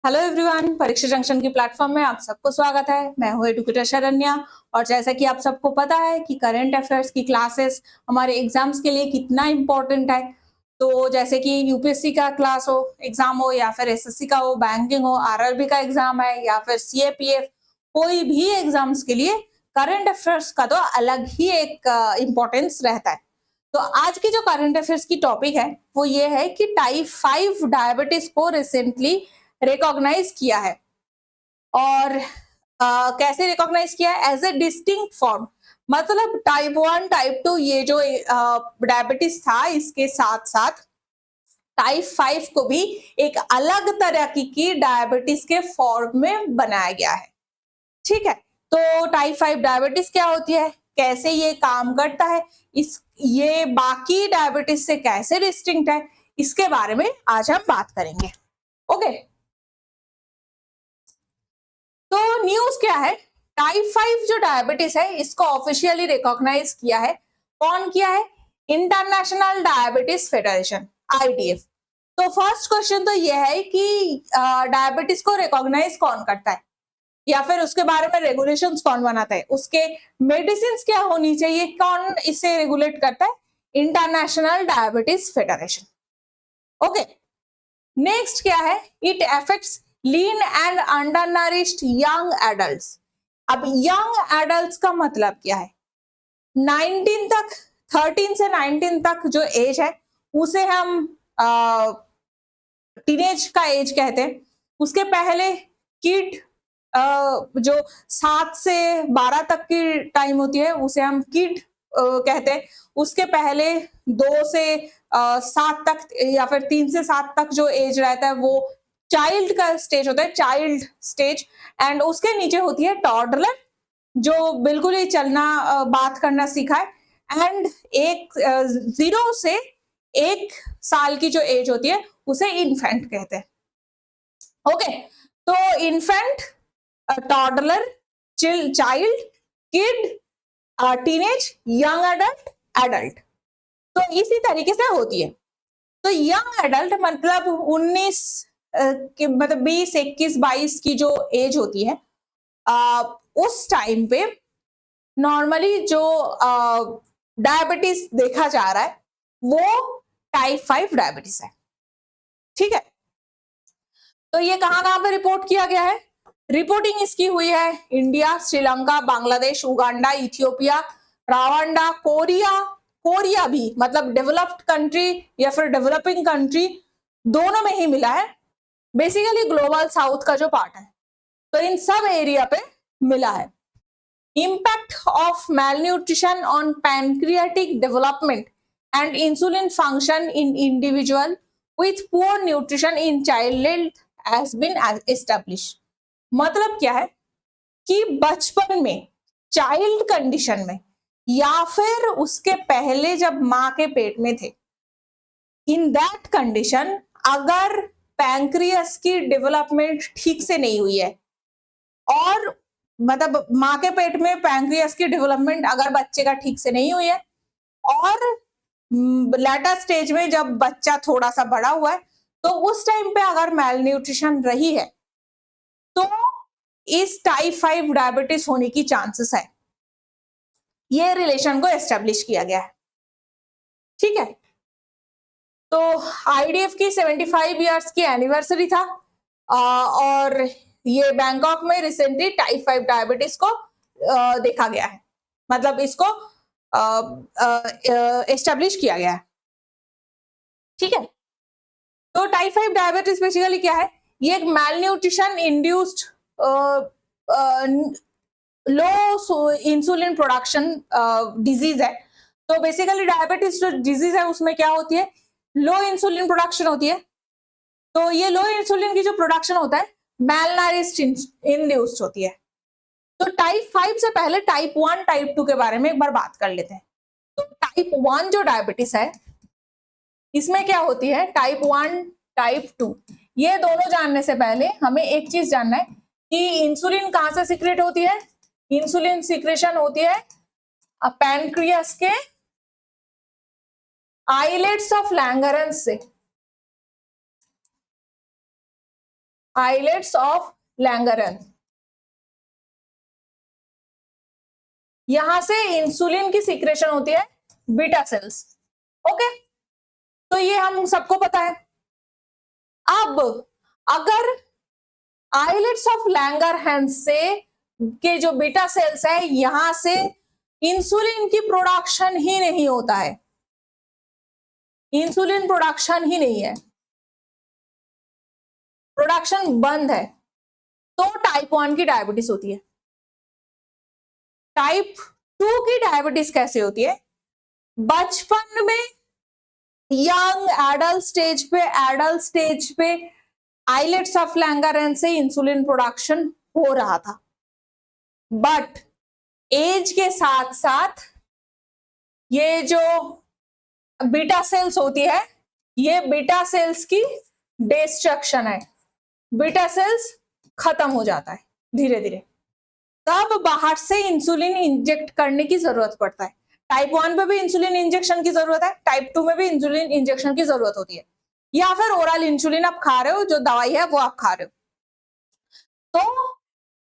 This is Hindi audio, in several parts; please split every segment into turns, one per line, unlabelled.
हेलो एवरीवन, परीक्षा जंक्शन की प्लेटफॉर्म में आप सबको स्वागत है। मैं हूँ एडुकेटर शरण्या। और जैसा कि आप सबको पता है कि करंट अफेयर्स की क्लासेस हमारे एग्जाम्स के लिए कितना इम्पोर्टेंट है। तो जैसे कि यूपीएससी का क्लास हो, एग्जाम हो, या फिर एसएससी का हो, बैंकिंग हो, आरआरबी का एग्जाम है, या फिर सीएपीएफ, कोई भी एग्जाम्स के लिए करंट अफेयर्स का तो अलग ही एक इम्पोर्टेंस रहता है। तो आज की जो करंट अफेयर्स की टॉपिक है वो ये है कि टाइप 5 डायबिटीज को रिसेंटली रिकॉग्नाइज किया है। और कैसे रिकॉग्नाइज किया है? As a distinct form. मतलब टाइप 1 टाइप 2 ये जो डायबिटीज था, इसके साथ साथ टाइप 5 को भी एक अलग तरह की डायबिटीज के फॉर्म में बनाया गया है। ठीक है, तो टाइप 5 डायबिटीज क्या होती है, कैसे ये काम करता है, इस ये बाकी डायबिटीज से कैसे डिस्टिंक्ट है, इसके बारे में आज हम बात करेंगे। ओके, तो न्यूज क्या है? टाइप 5 जो डायबिटीज है इसको ऑफिशियली रिकॉग्नाइज किया है। कौन किया है? International diabetes federation, IDF. तो फर्स्ट क्वेश्चन तो यह है कि डायबिटीज को रिकॉग्नाइज कौन करता है, या फिर उसके बारे में रेगुलेशंस कौन बनाता है, उसके मेडिसिन क्या होनी चाहिए, कौन इसे रेगुलेट करता है? International diabetes federation. Okay, next क्या है? It affects lean and under nourished young adults. अब यंग एडल्ट्स का मतलब क्या है? 19 तक, 13 से 19 तक जो एज है उसे हम टीनेज का एज कहते हैं। उसके पहले किड, जो 7 से 12 तक की टाइम होती है उसे हम किड कहते हैं। उसके पहले 2 से 7 तक, या फिर 3 से 7 तक जो एज रहता है वो चाइल्ड का स्टेज होता है, चाइल्ड स्टेज। एंड उसके नीचे होती है टॉडलर, जो बिल्कुल ही चलना बात करना सीखा है। एंड एक 0 से 1 साल की जो एज होती है उसे इन्फेंट कहते हैं। ओके, तो infant, toddler, child, kid, teenage, young adult, adult, तो इसी तरीके से होती है। तो यंग एडल्ट मतलब 19 मतलब 20, 21, 22 की जो एज होती है, उस टाइम पे नॉर्मली जो डायबिटीज देखा जा रहा है वो टाइप 5 डायबिटीज है। ठीक है, तो ये कहां कहां पे रिपोर्ट किया गया है? रिपोर्टिंग इसकी हुई है India, Sri Lanka, Bangladesh, Uganda, Ethiopia, Rwanda, Korea. Korea भी मतलब डेवलप्ड कंट्री या फिर डेवलपिंग कंट्री, दोनों में ही मिला है। बेसिकली ग्लोबल साउथ का जो पार्ट है, तो इन सब एरिया पे मिला है। Impact of malnutrition on pancreatic development and insulin function in individual with poor nutrition in childhood has been established। मतलब क्या है कि बचपन में, चाइल्ड कंडीशन में, या फिर उसके पहले जब मां के पेट में थे, इन दैट कंडीशन अगर पैंक्रियास की डेवलपमेंट ठीक से नहीं हुई है, और मतलब माँ के पेट में पैंक्रियास की डेवलपमेंट अगर बच्चे का ठीक से नहीं हुई है, और लेटर स्टेज में जब बच्चा थोड़ा सा बड़ा हुआ है, तो उस टाइम पे अगर मेल न्यूट्रिशन रही है तो इस टाइप 5 डायबिटीज होने की चांसेस है। ये रिलेशन को एस्टेब्लिश किया गया है। ठीक है, तो आईडीएफ की 75 इयर्स की एनिवर्सरी था, और ये बैंकॉक में रिसेंटली टाइप 5 डायबिटीज को देखा गया है, मतलब इसको एस्टेब्लिश किया गया है। ठीक है, तो टाइप 5 डायबिटीज बेसिकली क्या है? ये एक mail nutrition induced low insulin production disease है। तो बेसिकली डायबिटीज जो डिजीज है उसमें क्या होती है? लो इंसुलिन प्रोडक्शन होती है। तो ये लो इंसुलिन की जो प्रोडक्शन होता है मेलनारिस्ट इंड्यूस्ड होती है। तो टाइप 5 से पहले टाइप 1 टाइप 2 के बारे में एक बार बात कर लेते हैं। तो टाइप 1 जो डायबिटीज है इसमें क्या होती है? टाइप 1 टाइप 2, ये दोनों जानने से पहले हमें एक चीज जानना है कि इंसुलिन कहां से सीक्रेट होती है। इंसुलिन सीक्रेशन होती है पैनक्रियास के आइलेट्स ऑफ लैंगरंस से। आइलेट्स ऑफ लैंगरहैंस, यहां से इंसुलिन की सीक्रेशन होती है बीटा सेल्स। ओके, तो ये हम सबको पता है। अब अगर आइलेट्स ऑफ लैंगरहैंस से के जो बीटा सेल्स है यहां से इंसुलिन की प्रोडक्शन ही नहीं होता है, इंसुलिन प्रोडक्शन ही नहीं है, प्रोडक्शन बंद है, तो टाइप 1 की डायबिटीज होती है। टाइप 2 की डायबिटीज कैसे होती है? बचपन में यंग एडल्ट स्टेज पे आइलेट्स ऑफ लैंगरहैंस से इंसुलिन प्रोडक्शन हो रहा था, बट एज के साथ साथ ये जो बीटा सेल्स होती है, ये बीटा सेल्स की डिस्ट्रक्शन है, बीटा सेल्स खत्म हो जाता है धीरे धीरे, तब बाहर से इंसुलिन इंजेक्ट करने की जरूरत पड़ता है। टाइप 1 पे भी इंसुलिन इंजेक्शन की जरूरत है, टाइप 2 में भी इंसुलिन इंजेक्शन की जरूरत होती है, या फिर ओरल इंसुलिन आप खा रहे हो, जो दवाई है वो आप खा रहे हो। तो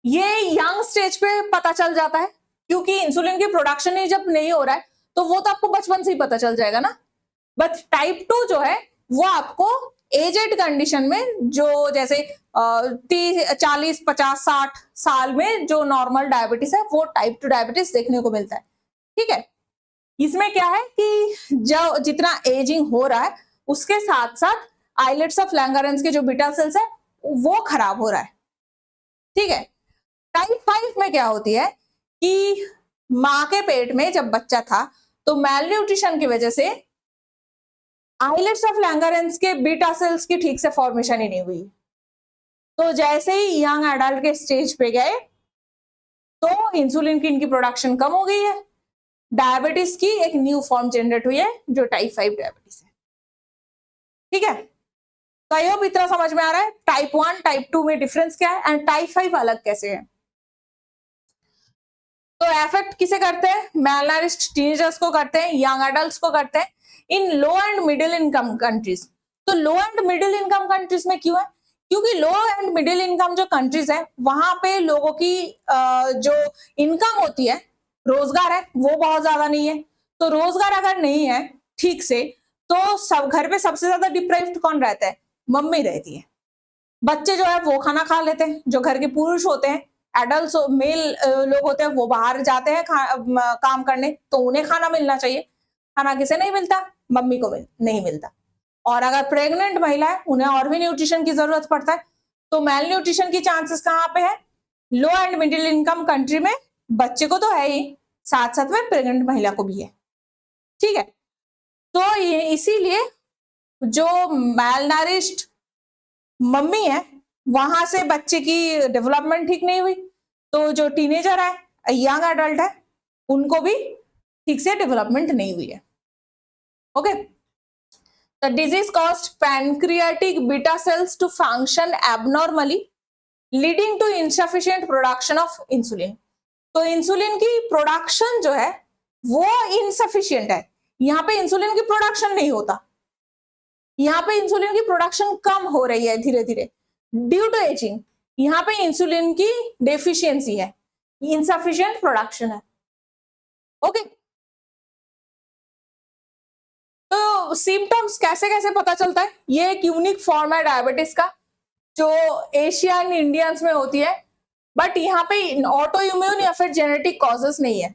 ये यंग स्टेज पे पता चल जाता है, क्योंकि इंसुलिन की प्रोडक्शन ही जब नहीं हो रहा है तो वो तो आपको बचपन से ही पता चल जाएगा ना। बट टाइप 2 जो है वो आपको एजेड कंडीशन में, जो जैसे 40, 50, 60 साल में जो नॉर्मल डायबिटीज है वो टाइप 2 डायबिटीज देखने को मिलता है। ठीक है, इसमें क्या है कि जो जितना एजिंग हो रहा है उसके साथ साथ आइलेट्स ऑफ लैंगरहैंस के जो बीटा सेल्स है वो खराब हो रहा है। ठीक है, टाइप 5 में क्या होती है कि मां के पेट में जब बच्चा था तो मैल न्यूट्रिशन की वजह से आइलेट्स ऑफ लैंगरहैंस के बीटा सेल्स की ठीक से फॉर्मेशन ही नहीं हुई, तो जैसे ही यंग एडल्ट के स्टेज पे गए तो इंसुलिन की इनकी प्रोडक्शन कम हो गई है, डायबिटीज की एक न्यू फॉर्म जनरेट हुई है जो टाइप 5 डायबिटीज है। ठीक है, तो आई होप इतना समझ में आ रहा है टाइप 1 टाइप 2 में डिफरेंस क्या है एंड टाइप 5 अलग कैसे है। तो एफेक्ट किसे करते हैं? मैलनरिश्ड टीनेजर्स को करते हैं, यंग एडल्ट्स को करते हैं, इन लो एंड मिडिल इनकम कंट्रीज। तो लो एंड मिडिल इनकम कंट्रीज में क्यों है? क्योंकि लो एंड मिडिल इनकम जो कंट्रीज है वहां पे लोगों की जो इनकम होती है, रोजगार है, वो बहुत ज्यादा नहीं है। तो रोजगार अगर नहीं है ठीक से तो सब घर पे सबसे ज्यादा डिप्राइव्ड कौन रहता है? मम्मी रहती है। बच्चे जो है वो खाना खा लेते हैं, जो घर के पुरुष होते हैं, एडल्ट मेल लोग होते हैं, वो बाहर जाते हैं काम करने, तो उन्हें खाना मिलना चाहिए। खाना किसे नहीं मिलता? मम्मी को नहीं मिलता। और अगर प्रेग्नेंट महिला है उन्हें और भी न्यूट्रिशन की जरूरत पड़ता है, तो मेल न्यूट्रिशन की चांसेस कहाँ पे है? लो एंड मिडिल इनकम कंट्री में बच्चे को तो है ही, साथ साथ में प्रेग्नेंट महिला को भी है। ठीक है, तो ये इसीलिए जो मैलनरिश्ड मम्मी है वहां से बच्चे की डेवलपमेंट ठीक नहीं हुई, तो जो टीनेजर है, यंग एडल्ट है, उनको भी ठीक से डेवलपमेंट नहीं हुई है। Okay, the disease caused pancreatic beta cells to function abnormally leading to insufficient production of insulin. तो इंसुलिन की प्रोडक्शन जो है वो इनसफिशिएंट है, यहाँ पे इंसुलिन की प्रोडक्शन नहीं होता, यहाँ पे इंसुलिन की प्रोडक्शन कम हो रही है धीरे धीरे ड्यू टू एजिंग। यहाँ पे इंसुलिन की डेफिशिएंसी है, इनसफिशिएंट प्रोडक्शन है। ओके, तो सिम्टम्स कैसे कैसे पता चलता है? ये एक यूनिक फॉर्म है डायबिटीज का जो एशियन इंडियंस में होती है, बट यहाँ पे ऑटो इम्यून या फिर जेनेटिक कॉजेस नहीं है।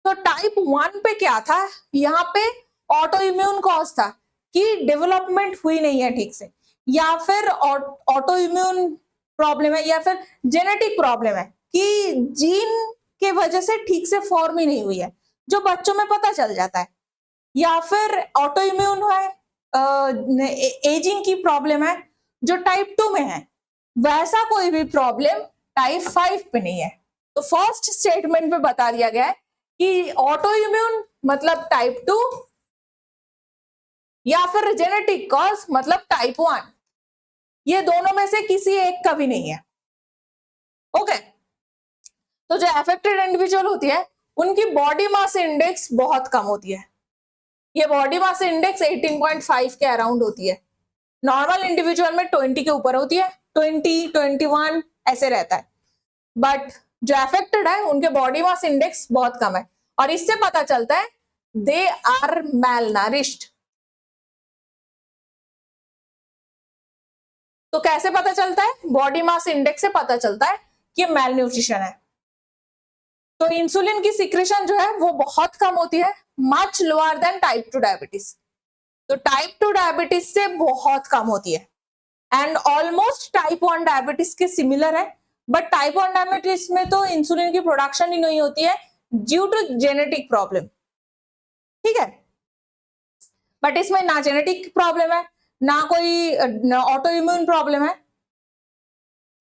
तो टाइप 1 पे क्या था? यहाँ पे ऑटो इम्यून कॉज था कि डेवलपमेंट हुई नहीं है ठीक से, या फिर ऑटो इम्यून प्रॉब्लम है, या फिर जेनेटिक प्रॉब्लम है कि जीन के वजह से ठीक से फॉर्म ही नहीं हुई है, जो बच्चों में पता चल जाता है, या फिर ऑटो इम्यून है, एजिंग की प्रॉब्लम है जो टाइप 2 में है। वैसा कोई भी प्रॉब्लम टाइप 5 पे नहीं है। तो फर्स्ट स्टेटमेंट पे बता दिया गया है कि ऑटो इम्यून मतलब टाइप 2 या फिर जेनेटिक कॉज मतलब टाइप 1, ये दोनों में से किसी एक का भी नहीं है। ओके, तो जो अफेक्टेड इंडिविजुअल होती है उनकी बॉडी मास इंडेक्स बहुत कम होती है। ये बॉडी मास इंडेक्स 18.5 के अराउंड होती है। नॉर्मल इंडिविजुअल में 20 के ऊपर होती है, 20, 21 ऐसे रहता है, बट जो अफेक्टेड है उनके बॉडी मास इंडेक्स बहुत कम है, और इससे पता चलता है दे आर मैलनरिश्ड। तो कैसे पता चलता है? बॉडी मास इंडेक्स से पता चलता है कि मैल न्यूट्रिशन है। तो इंसुलिन की सिक्रेशन जो है वो बहुत कम होती है, much lower than type 2 diabetes. तो टाइप 2 डायबिटीज से बहुत कम होती है, एंड ऑलमोस्ट टाइप 1 डायबिटीज के सिमिलर है, बट टाइप 1 डायबिटीज में तो इंसुलिन की प्रोडक्शन ही नहीं होती है ड्यू टू जेनेटिक प्रॉब्लम, ठीक है। बट इसमें ना जेनेटिक प्रॉब्लम है, ना कोई ऑटो इम्यून प्रॉब्लम है।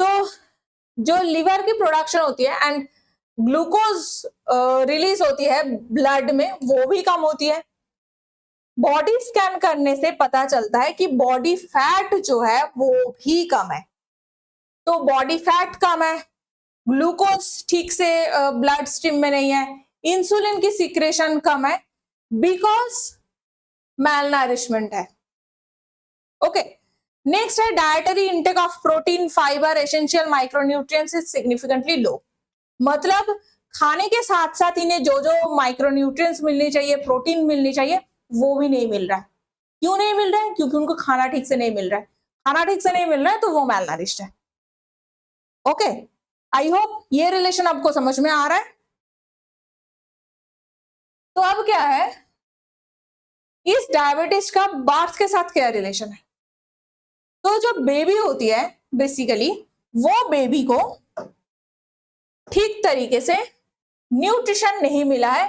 तो जो लिवर की प्रोडक्शन होती है एंड ग्लूकोज रिलीज होती है ब्लड में, वो भी कम होती है। बॉडी स्कैन करने से पता चलता है कि बॉडी फैट जो है वो भी कम है। तो बॉडी फैट कम है, ग्लूकोज ठीक से ब्लड स्ट्रीम में नहीं है, इंसुलिन की सिक्रेशन कम है, बिकॉज मैलनरिशमेंट है। ओके, नेक्स्ट है dietary intake of protein, fibre, essential micronutrients is significantly low. मतलब खाने के साथ साथ इन्हें जो जो माइक्रोन्यूट्रिएंट्स मिलनी चाहिए, प्रोटीन मिलनी चाहिए, वो भी नहीं मिल रहा है। क्यों नहीं मिल रहा है? क्योंकि उनको खाना ठीक से नहीं मिल रहा है। खाना ठीक से नहीं मिल रहा है तो वो मैलनरिश्ड है। ओके, आई होप ये रिलेशन आपको समझ में आ रहा है। तो अब क्या है, इस डायबिटीज का बर्थ के साथ क्या रिलेशन है? तो जो बेबी होती है बेसिकली, वो बेबी को ठीक तरीके से न्यूट्रिशन नहीं मिला है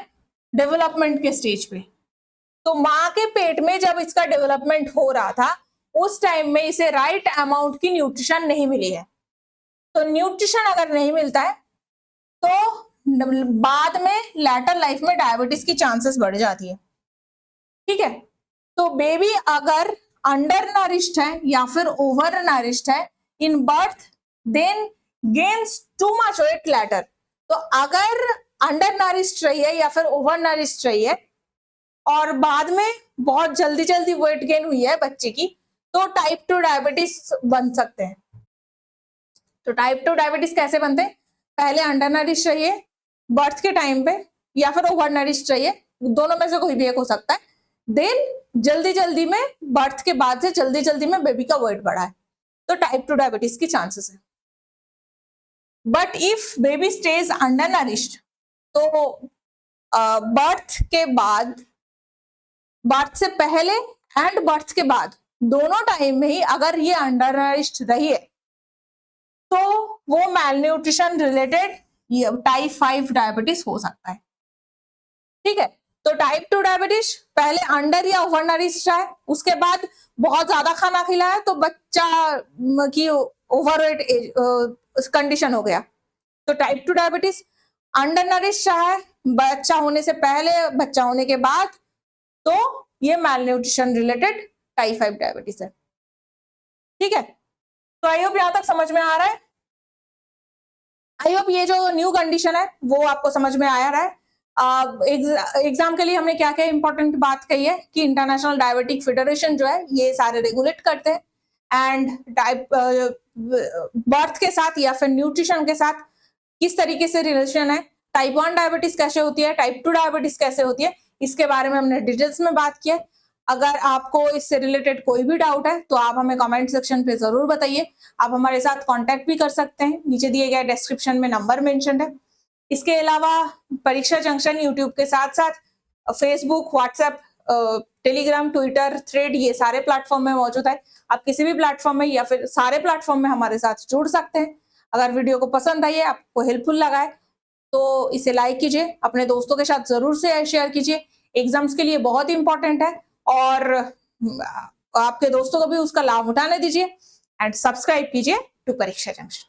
डेवलपमेंट के स्टेज पे। तो माँ के पेट में जब इसका डेवलपमेंट हो रहा था, उस टाइम में इसे राइट अमाउंट की न्यूट्रिशन नहीं मिली है। तो न्यूट्रिशन अगर नहीं मिलता है तो बाद में लेटर लाइफ में डायबिटीज की चांसेस बढ़ जाती है, ठीक है। तो बेबी अगर अंडर नरिश्ड है या फिर ओवर नरिश्ड है in birth, then gains too much weight later. तो अगर अंडर नरिश्ड रही है या फिर ओवर नरिश्ड रही है और बाद में बहुत जल्दी जल्दी वेट गेन हुई है बच्चे की, तो टाइप 2 डायबिटीज बन सकते हैं। तो टाइप 2 डायबिटीज कैसे बनते हैं? पहले अंडर नरिश्ड रहिए बर्थ के टाइम पे, या फिर ओवर नरिश्ड रहिए, दोनों में से कोई भी एक हो सकता है। देन जल्दी जल्दी में, बर्थ के बाद से जल्दी जल्दी में बेबी का वेट बढ़ा है, तो टाइप 2 डायबिटीज की चांसेस है। But if baby stage under nourished, तो बर्थ के बाद, बर्थ से पहले एंड बर्थ के बाद दोनों टाइम में ही अगर ये अंडर नरिश्ड रही है, तो वो मैलन्यूट्रिशन रिलेटेड टाइप 5 डायबिटीज हो सकता है, ठीक है। तो टाइप 2 डायबिटीज पहले अंडर या ओवर नरिश्ड है, उसके बाद बहुत ज्यादा खाना खिलाया तो बच्चा की ओवरवेट कंडीशन हो गया, तो टाइप 2 डायबिटीज। अंडर नरिश्ड है बच्चा होने से पहले, बच्चा होने के बाद, तो ये मैलन्यूट्रिशन रिलेटेड टाइप 5 डायबिटीज है, ठीक है। तो आई होप यहां तक समझ में आ रहा है। आई होप ये जो न्यू कंडीशन है वो आपको समझ में आया रहा है। एग्जाम के लिए हमने क्या क्या इंपॉर्टेंट बात कही है कि इंटरनेशनल डायबिटिक फेडरेशन जो है ये सारे रेगुलेट करते हैं, एंड बर्थ के साथ या फिर न्यूट्रिशन के साथ किस तरीके से रिलेशन है, टाइप 1 डायबिटीज कैसे होती है, टाइप 2 डायबिटीज कैसे होती है, इसके बारे में हमने डिटेल्स में बात किया। अगर आपको इससे रिलेटेड कोई भी डाउट है तो आप हमें कमेंट सेक्शन पे जरूर बताइए। आप हमारे साथ कांटेक्ट भी कर सकते हैं, नीचे दिए गए डिस्क्रिप्शन में नंबर मेंशन है। इसके अलावा परीक्षा जंक्शन यूट्यूब के साथ साथ Facebook, WhatsApp, Telegram, Twitter, thread, ये सारे प्लेटफॉर्म में मौजूद है। आप किसी भी प्लेटफॉर्म में या फिर सारे प्लेटफॉर्म में हमारे साथ जुड़ सकते हैं। अगर वीडियो को पसंद आई है, आपको हेल्पफुल लगा है, तो इसे लाइक कीजिए, अपने दोस्तों के साथ जरूर से शेयर कीजिए। एग्जाम्स के लिए बहुत इंपॉर्टेंट है और आपके दोस्तों को भी उसका लाभ उठाने दीजिए, एंड सब्सक्राइब कीजिए टू परीक्षा जंक्शन।